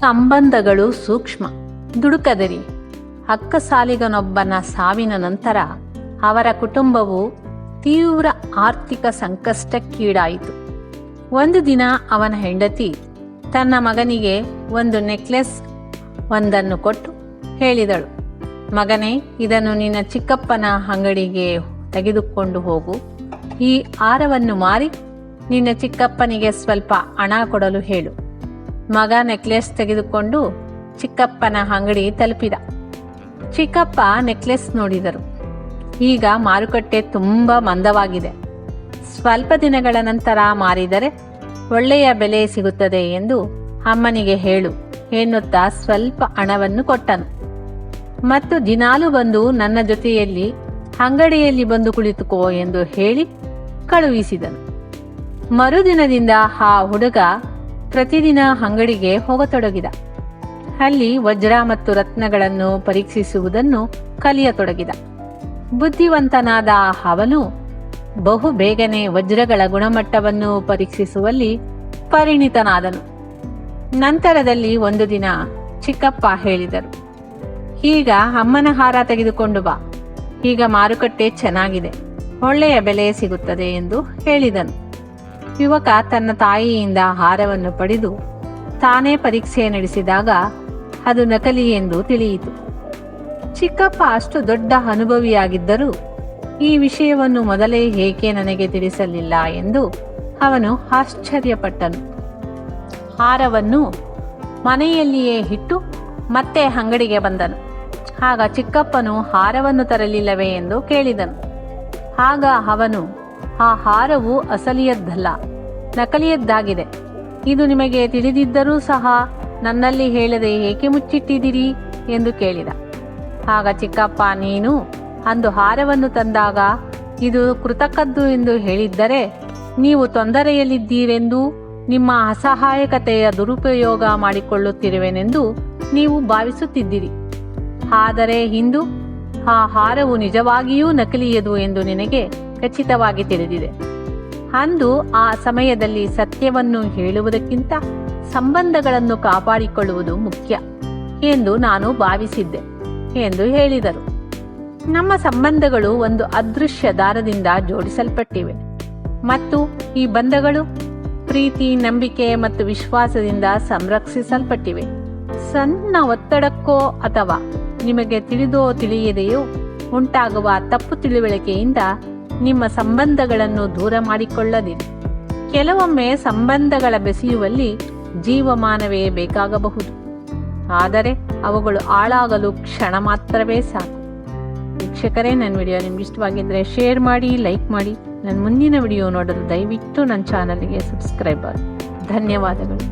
ಸಂಬಂಧಗಳು ಸೂಕ್ಷ್ಮ. ದುಡುಕದಿರಿ. ಅಕ್ಕಸಾಲಿಗನೊಬ್ಬನ ಸಾವಿನ ನಂತರ ಅವರ ಕುಟುಂಬವು ತೀವ್ರ ಆರ್ಥಿಕ ಸಂಕಷ್ಟಕ್ಕೀಡಾಯಿತು. ಒಂದು ದಿನ ಅವನ ಹೆಂಡತಿ ತನ್ನ ಮಗನಿಗೆ ಒಂದು ನೆಕ್ಲೆಸ್ ಒಂದನ್ನು ಕೊಟ್ಟು ಹೇಳಿದಳು, ಮಗನೇ, ಇದನ್ನು ನಿನ್ನ ಚಿಕ್ಕಪ್ಪನ ಅಂಗಡಿಗೆ ತೆಗೆದುಕೊಂಡು ಹೋಗು. ಈ ಹಾರವನ್ನು ಮಾರಿ ನಿನ್ನ ಚಿಕ್ಕಪ್ಪನಿಗೆ ಸ್ವಲ್ಪ ಹಣ ಕೊಡಲು ಹೇಳು. ಮಗ ನೆಕ್ಲೆಸ್ ತೆಗೆದುಕೊಂಡು ಚಿಕ್ಕಪ್ಪನ ಅಂಗಡಿ ತಲುಪಿದ. ಚಿಕ್ಕಪ್ಪ ನೆಕ್ಲೆಸ್ ನೋಡಿದರು. ಈಗ ಮಾರುಕಟ್ಟೆ ತುಂಬ ಮಂದವಾಗಿದೆ. ಸ್ವಲ್ಪ ದಿನಗಳ ನಂತರ ಮಾರಿದರೆ ಒಳ್ಳೆಯ ಬೆಲೆ ಸಿಗುತ್ತದೆ ಎಂದು ಅಮ್ಮನಿಗೆ ಹೇಳು ಎನ್ನುತ್ತಾ ಸ್ವಲ್ಪ ಹಣವನ್ನು ಕೊಟ್ಟನು. ಮತ್ತು ದಿನಾಲು ಬಂದು ನನ್ನ ಜೊತೆಯಲ್ಲಿ ಅಂಗಡಿಯಲ್ಲಿ ಬಂದು ಕುಳಿತುಕೋ ಎಂದು ಹೇಳಿ ಕಳುಹಿಸಿದನು. ಮರುದಿನದಿಂದ ಆ ಹುಡುಗ ಪ್ರತಿದಿನ ಅಂಗಡಿಗೆ ಹೋಗತೊಡಗಿದ. ಅಲ್ಲಿ ವಜ್ರ ಮತ್ತು ರತ್ನಗಳನ್ನು ಪರೀಕ್ಷಿಸುವುದನ್ನು ಕಲಿಯತೊಡಗಿದ. ಬುದ್ಧಿವಂತನಾದ ಅವನು ಬಹು ಬೇಗನೆ ವಜ್ರಗಳ ಗುಣಮಟ್ಟವನ್ನು ಪರೀಕ್ಷಿಸುವಲ್ಲಿ ಪರಿಣಿತನಾದನು. ನಂತರದಲ್ಲಿ ಒಂದು ದಿನ ಚಿಕ್ಕಪ್ಪ ಹೇಳಿದರು, ಈಗ ಅಮ್ಮನ ಹಾರ ತೆಗೆದುಕೊಂಡು ಬಾ. ಈಗ ಮಾರುಕಟ್ಟೆ ಚೆನ್ನಾಗಿದೆ, ಒಳ್ಳೆಯ ಬೆಲೆ ಸಿಗುತ್ತದೆ ಎಂದು ಹೇಳಿದನು. ಯುವಕ ತನ್ನ ತಾಯಿಯಿಂದ ಹಾರವನ್ನು ಪಡೆದು ತಾನೇ ಪರೀಕ್ಷೆ ನಡೆಸಿದಾಗ ಅದು ನಕಲಿ ಎಂದು ತಿಳಿಯಿತು. ಚಿಕ್ಕಪ್ಪ ಅಷ್ಟು ದೊಡ್ಡ ಅನುಭವಿಯಾಗಿದ್ದರೂ ಈ ವಿಷಯವನ್ನು ಮೊದಲೇ ಏಕೆ ನನಗೆ ತಿಳಿಸಲಿಲ್ಲ ಎಂದು ಅವನು ಆಶ್ಚರ್ಯಪಟ್ಟನು. ಹಾರವನ್ನು ಮನೆಯಲ್ಲಿಯೇ ಇಟ್ಟು ಮತ್ತೆ ಅಂಗಡಿಗೆ ಬಂದನು. ಆಗ ಚಿಕ್ಕಪ್ಪನು ಹಾರವನ್ನು ತರಲಿಲ್ಲವೇ ಎಂದು ಕೇಳಿದನು. ಆಗ ಅವನು, ಆ ಹಾರವು ಅಸಲಿಯದ್ದಲ್ಲ, ನಕಲಿಯದ್ದಾಗಿದೆ. ಇದು ನಿಮಗೆ ತಿಳಿದಿದ್ದರೂ ಸಹ ನನ್ನಲ್ಲಿ ಹೇಳದೆ ಏಕೆ ಮುಚ್ಚಿಟ್ಟಿದ್ದೀರಿ ಎಂದು ಕೇಳಿದ. ಆಗ ಚಿಕ್ಕಪ್ಪ, ನೀನು ಅಂದು ಹಾರವನ್ನು ತಂದಾಗ ಇದು ಕೃತಕದ್ದು ಎಂದು ಹೇಳಿದ್ದರೆ ನೀವು ತೊಂದರೆಯಲ್ಲಿದ್ದೀರೆಂದು, ನಿಮ್ಮ ಅಸಹಾಯಕತೆಯ ದುರುಪಯೋಗ ಮಾಡಿಕೊಳ್ಳುತ್ತಿರುವೆನೆಂದು ನೀವು ಭಾವಿಸುತ್ತಿದ್ದೀರಿ. ಆದರೆ ಇಂದು ಆ ಹಾರವು ನಿಜವಾಗಿಯೂ ನಕಲಿಯದು ಎಂದು ನಿನಗೆ ಖಚಿತವಾಗಿ ತಿಳಿದಿದೆ. ಅಂದು ಆ ಸಮಯದಲ್ಲಿ ಸತ್ಯವನ್ನು ಹೇಳುವುದಕ್ಕಿಂತ ಸಂಬಂಧಗಳನ್ನು ಕಾಪಾಡಿಕೊಳ್ಳುವುದು ಮುಖ್ಯ ಎಂದು ನಾನು ಭಾವಿಸಿದ್ದೆ ಎಂದು ಹೇಳಿದರು. ನಮ್ಮ ಸಂಬಂಧಗಳು ಒಂದು ಅದೃಶ್ಯ ದಾರದಿಂದ ಜೋಡಿಸಲ್ಪಟ್ಟಿವೆ ಮತ್ತು ಈ ಬಂಧಗಳು ಪ್ರೀತಿ, ನಂಬಿಕೆ ಮತ್ತು ವಿಶ್ವಾಸದಿಂದ ಸಂರಕ್ಷಿಸಲ್ಪಟ್ಟಿವೆ. ಸಣ್ಣ ಒತ್ತಡಕ್ಕೋ ಅಥವಾ ನಿಮಗೆ ತಿಳಿದೋ ತಿಳಿಯದೆಯೋ ಉಂಟಾಗುವ ತಪ್ಪು ತಿಳುವಳಿಕೆಯಿಂದ ನಿಮ್ಮ ಸಂಬಂಧಗಳನ್ನು ದೂರ ಮಾಡಿಕೊಳ್ಳದಿರಿ. ಕೆಲವೊಮ್ಮೆ ಸಂಬಂಧಗಳ ಬೆಸೆಯುವಲ್ಲಿ ಜೀವಮಾನವೇ ಬೇಕಾಗಬಹುದು, ಆದರೆ ಅವುಗಳು ಹಾಳಾಗಲು ಕ್ಷಣ ಮಾತ್ರವೇ ಸಾಕು. ವೀಕ್ಷಕರೇ, ನನ್ನ ವಿಡಿಯೋ ನಿಮ್ಗೆ ಇಷ್ಟವಾಗಿದ್ದರೆ ಶೇರ್ ಮಾಡಿ, ಲೈಕ್ ಮಾಡಿ. ನನ್ನ ಮುಂದಿನ ವಿಡಿಯೋ ನೋಡಲು ದಯವಿಟ್ಟು ನನ್ನ ಚಾನಲ್ಗೆ ಸಬ್ಸ್ಕ್ರೈಬ್ ಆಗಿ. ಧನ್ಯವಾದಗಳು.